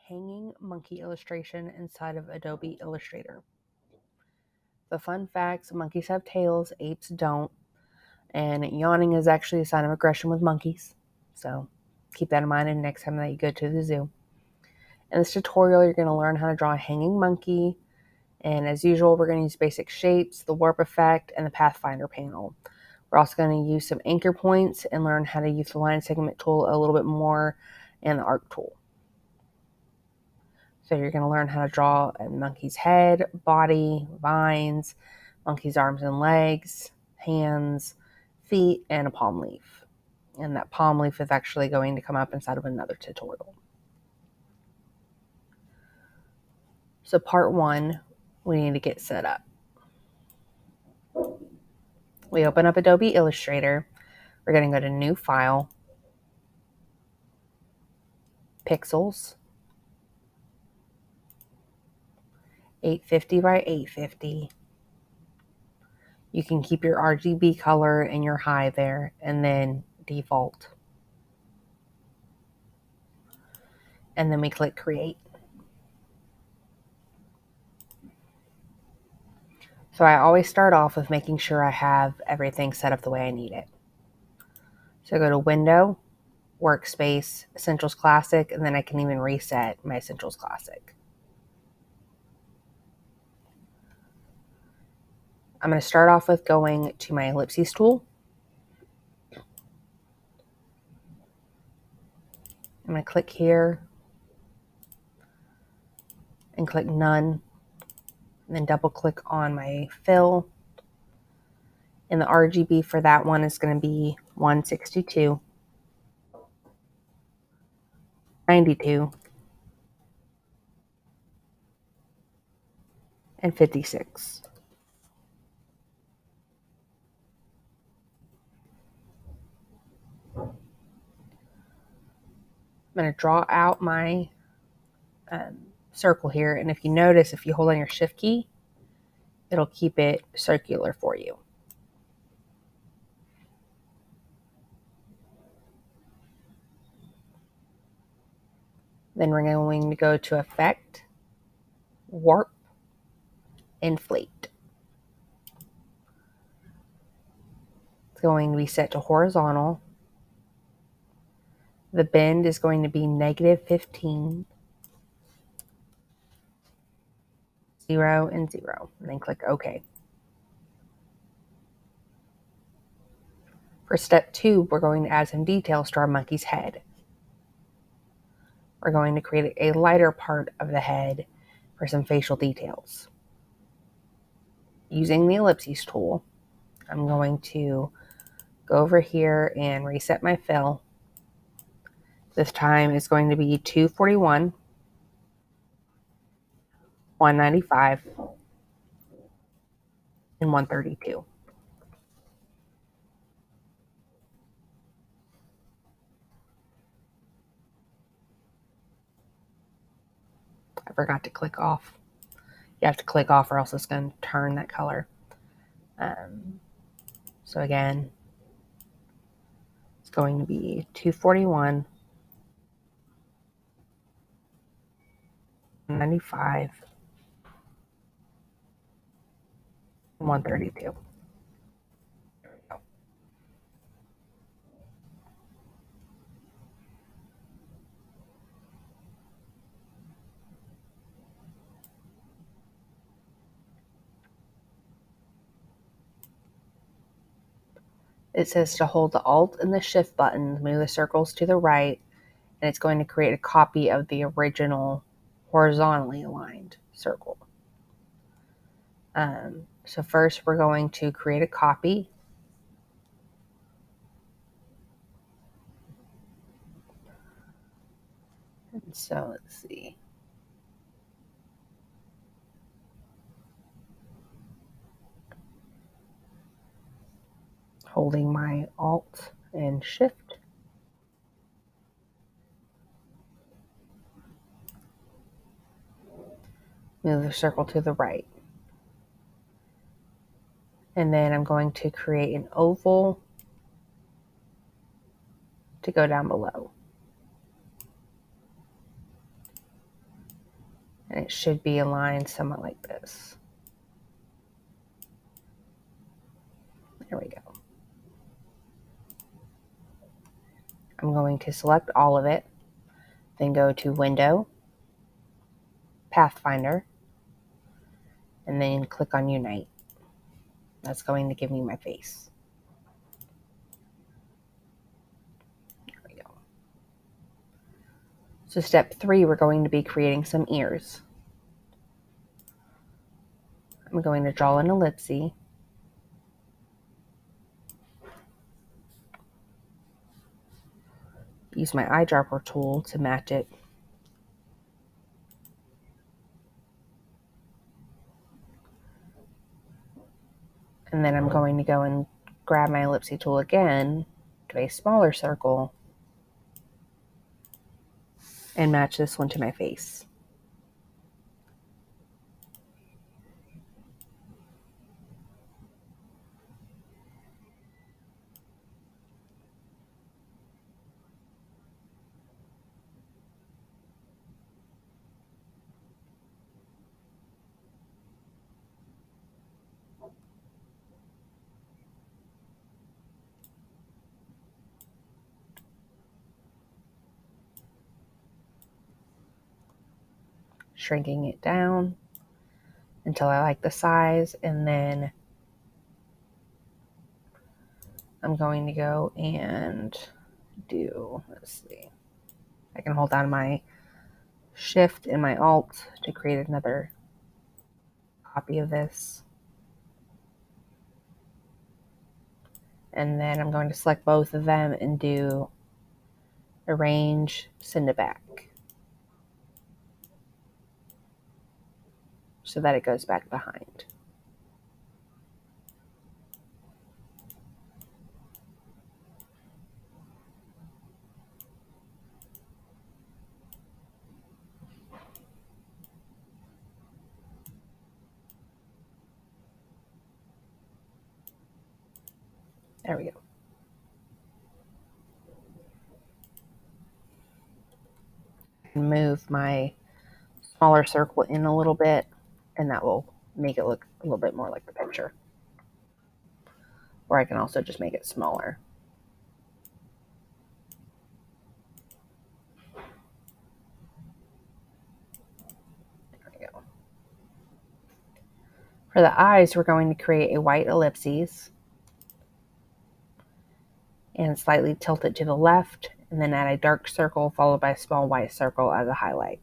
hanging monkey illustration inside of Adobe Illustrator. The fun facts: monkeys have tails, apes don't, and yawning is actually a sign of aggression with monkeys. So keep that in mind the next time that you go to the zoo. In this tutorial, you're going to learn how to draw a hanging monkey. And as usual, we're going to use basic shapes, the warp effect, and the Pathfinder panel. We're also going to use some anchor points and learn how to use the line segment tool a little bit more and the arc tool. So you're going to learn how to draw a monkey's head, body, vines, monkey's arms and legs, hands, feet, and a palm leaf. And that palm leaf is actually going to come up inside of another tutorial. So part 1, we need to get set up. We open up Adobe Illustrator. We're going to go to New File, Pixels, 850 by 850. You can keep your RGB color and your high there, and then default. And then we click Create. So I always start off with making sure I have everything set up the way I need it. So go to Window, Workspace, Essentials Classic, and then I can even reset my Essentials Classic. I'm going to start off with going to my ellipses tool. I'm going to click here and click None, and then double click on my fill. And the RGB for that one is going to be 162, 92, and 56. I'm going to draw out my circle here, and if you notice, if you hold on your shift key, it'll keep it circular for you. Then we're going to go to Effect, Warp, Inflate. It's going to be set to horizontal. The bend is going to be -15, 0, and 0, and then click OK. For step 2, we're going to add some details to our monkey's head. We're going to create a lighter part of the head for some facial details. Using the ellipses tool, I'm going to go over here and reset my fill. This time is going to be 241, 195, and 132. I forgot to click off. You have to click off or else it's going to turn that color. So again, it's going to be 241, 195, and 132. There we go. It says to hold the Alt and the Shift buttons, move the circles to the right, and it's going to create a copy of the original horizontally aligned circle. So first we're going to create a copy. And so let's see. Holding my Alt and Shift. Move the circle to the right. And then I'm going to create an oval to go down below. And it should be aligned somewhat like this. There we go. I'm going to select all of it, then go to Window, Pathfinder, and then click on Unite. That's going to give me my face. There we go. So step 3, we're going to be creating some ears. I'm going to draw an ellipse. Use my eyedropper tool to match it. And then I'm going to go and grab my ellipse tool again, do a smaller circle, and match this one to my face. Shrinking it down until I like the size, and then I'm going to go and do, let's see, I can hold down my Shift and my Alt to create another copy of this. And then I'm going to select both of them and do Arrange, Send it back, so that it goes back behind. There we go. Move my smaller circle in a little bit, and that will make it look a little bit more like the picture. Or I can also just make it smaller. There we go. For the eyes, we're going to create a white ellipses and slightly tilt it to the left, and then add a dark circle followed by a small white circle as a highlight.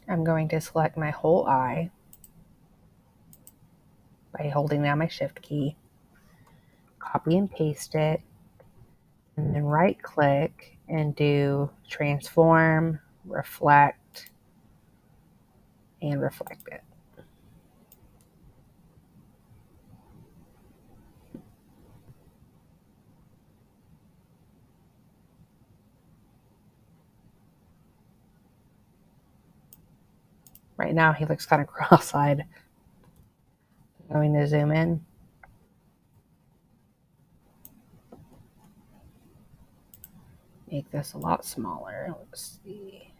I'm going to select my whole eye by holding down my Shift key, copy and paste it, and then right click and do Transform, Reflect, and reflect it. Right now he looks kind of cross-eyed. I'm going to zoom in. Make this a lot smaller. Let's see.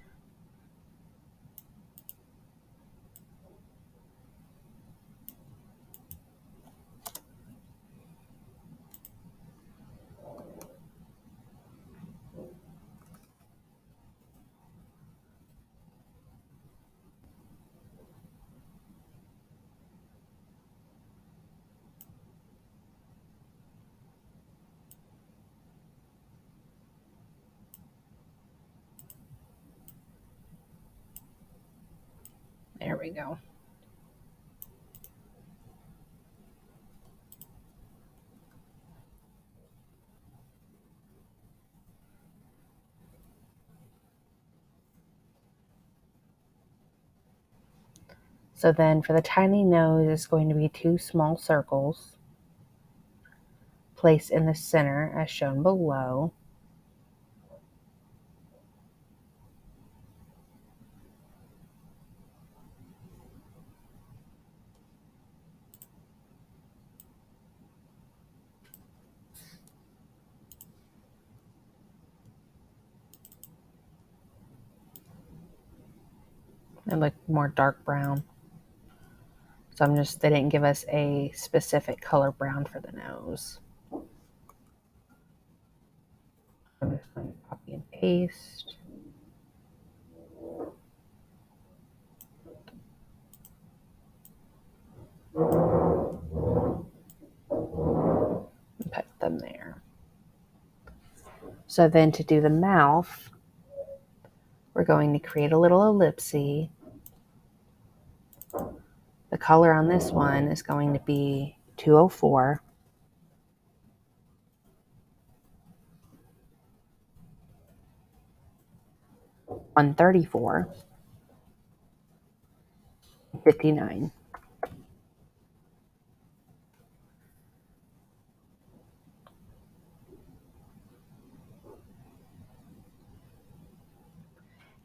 There we go. So then for the tiny nose, it's going to be 2 small circles placed in the center as shown below. And like more dark brown. So they didn't give us a specific color brown for the nose. I'm just going to copy and paste. And put them there. So then to do the mouth, we're going to create a little ellipse. The color on this one is going to be 204. 134. 59.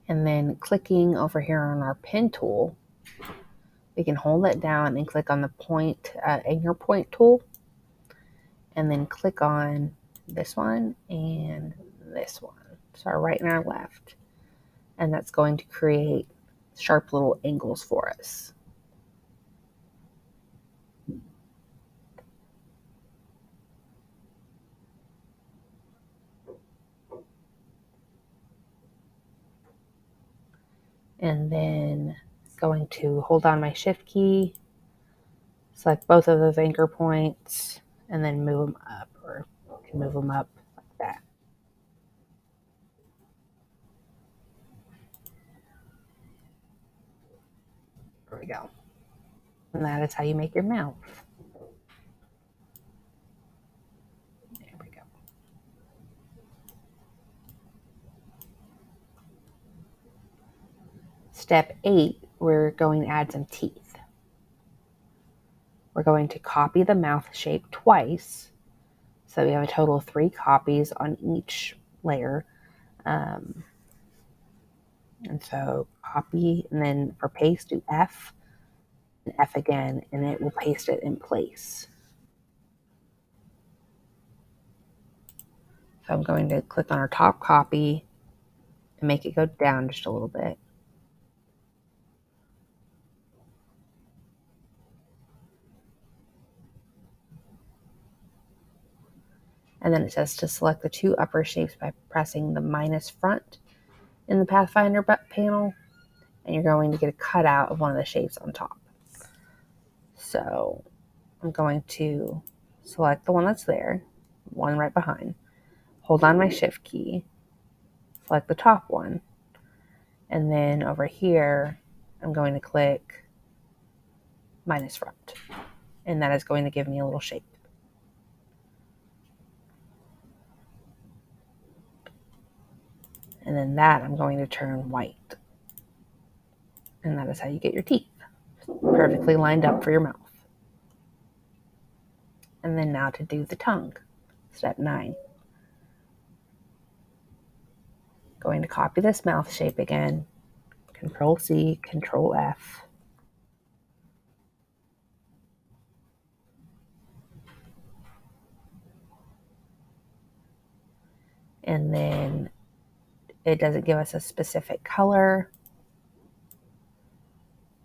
And then clicking over here on our pen tool, we can hold it down and click on the point, anchor point tool, and then click on this one and this one. So our right and our left. And that's going to create sharp little angles for us. And then going to hold on my shift key, select both of those anchor points, and then move them up, or you can move them up like that. There we go. And that is how you make your mouth. There we go. Step 8, we're going to add some teeth. We're going to copy the mouth shape twice. So we have a total of 3 copies on each layer. And so copy, and then for paste, do F and F again, and it will paste it in place. So I'm going to click on our top copy and make it go down just a little bit. And then it says to select the 2 upper shapes by pressing the minus front in the Pathfinder panel, and you're going to get a cutout of one of the shapes on top. So I'm going to select the one that's there, one right behind, hold on my shift key, select the top one, and then over here, I'm going to click minus front, and that is going to give me a little shape. And then that I'm going to turn white. And that is how you get your teeth perfectly lined up for your mouth. And then now to do the tongue. Step 9. Going to copy this mouth shape again. Control C, Control F. And then it doesn't give us a specific color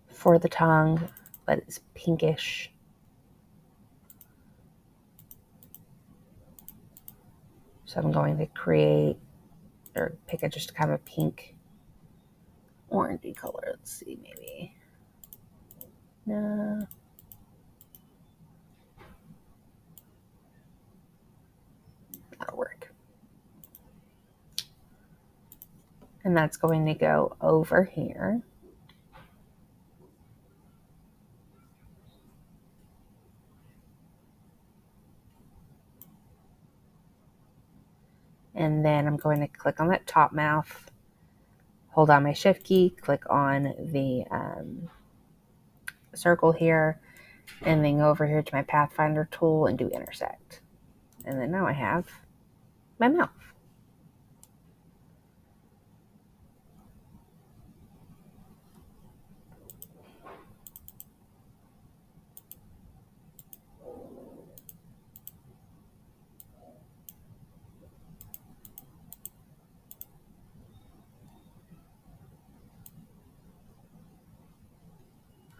for the tongue, but it's pinkish. So I'm going to create, or pick a just kind of a pink orangey color. Let's see, maybe. No. That'll work. And that's going to go over here. and then I'm going to click on that top mouth, hold down my shift key, click on the circle here, and then go over here to my Pathfinder tool and do intersect. And then now I have my mouth.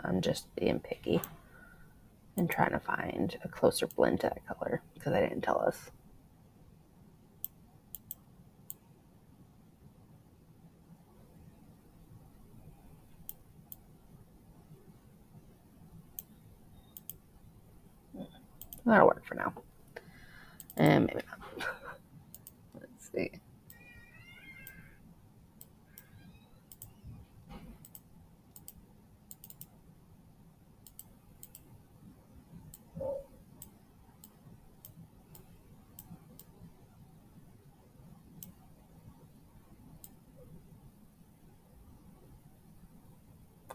I'm just being picky and trying to find a closer blend to that color because I didn't tell us. That'll work for now. And maybe not. Let's see.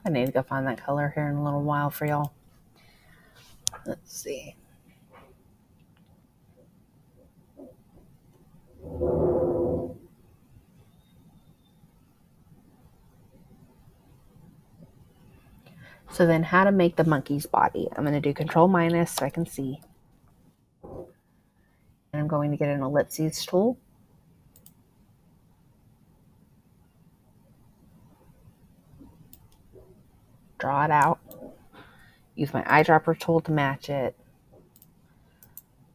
I need to go find that color here in a little while for y'all. Let's see. So then how to make the monkey's body. I'm going to do Control minus so I can see. And I'm going to get an ellipses tool. Draw it out. Use my eyedropper tool to match it.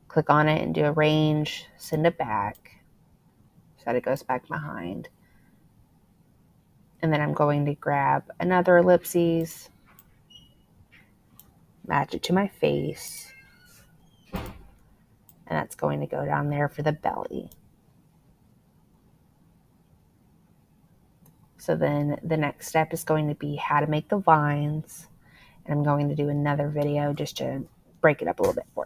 Click on it and do arrange, send it back so that it goes back behind. And then I'm going to grab another ellipses, match it to my face, and that's going to go down there for the belly. So then the next step is going to be how to make the vines, and I'm going to do another video just to break it up a little bit for you.